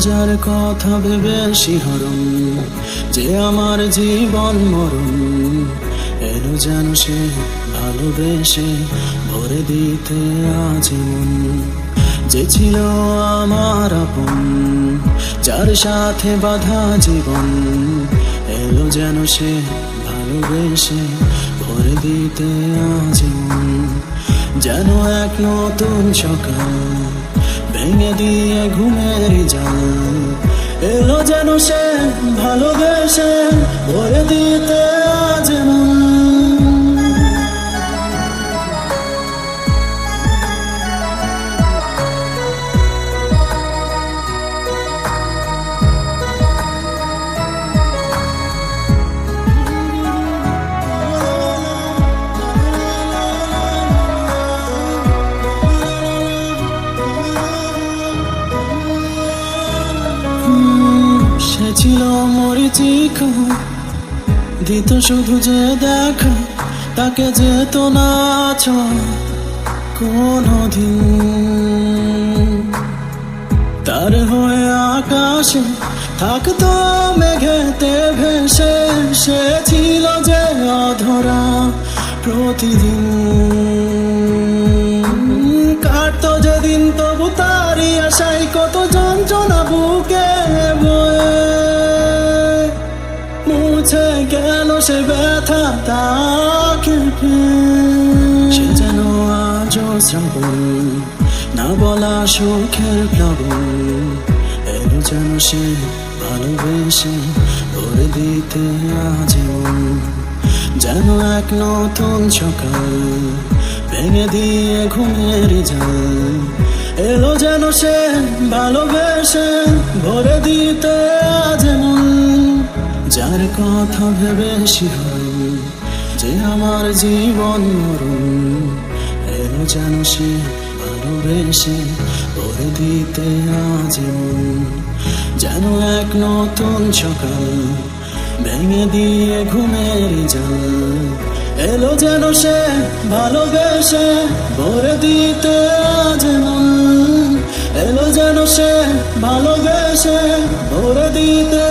যার কথা ভেবে শিহরণ, যে আমার জীবন মরণ, এলো যেন সে ভালোবেসে ভরে দিতে আজ মন। যে ছিল আমার আপন, যার সাথে বাঁধা জীবন, এলো যেন সে ভালোবেসে ভরে দিতে আজ মন। যেন এক নতুন সকাল ভেঙে দিয়ে ঘুমের জাল, এলো যেন সে ভালোবেসে ভরে দিতে আজ মন। সে ছিল মরিচিকা, দিত শুধু যে দেখা, তাকে যেত না কোনদিন। তার হয়ে আকাশে থাকতো মেঘেতে ভেসে, সে ছিল যে অধরা প্রতিদিন। কাটতো যেদিন তবু তারই আশায় কত যন্ত্রণা বুকে বয়ে, মুছে গেল সে ব্যথা তাকে সে যেন আজও শ্রাবণ, না বলা সুখের প্লাবন, এলো যেন সে ভালোবেসে ভরে দিতে আজ মন। যেন এক নতুন সকাল ভেঙে দিয়ে ঘুমের জাল, এলো যেন সে ভালোবেসে ভরে দিতে আজ মন। যার কথা ভেবে শিহরণ, যে আমার জীবন মরণ, এলো যেন সে ভালোবেসে ভরে দিতে আজ মন। যেন এক নতুন সকাল ভেঙে দিয়ে ঘুমের জাল, এলো যেন সে ভালোবেসে ভরে দিতে আজ মন। এলো যেন সে ভালোবেসে ভরে দিতে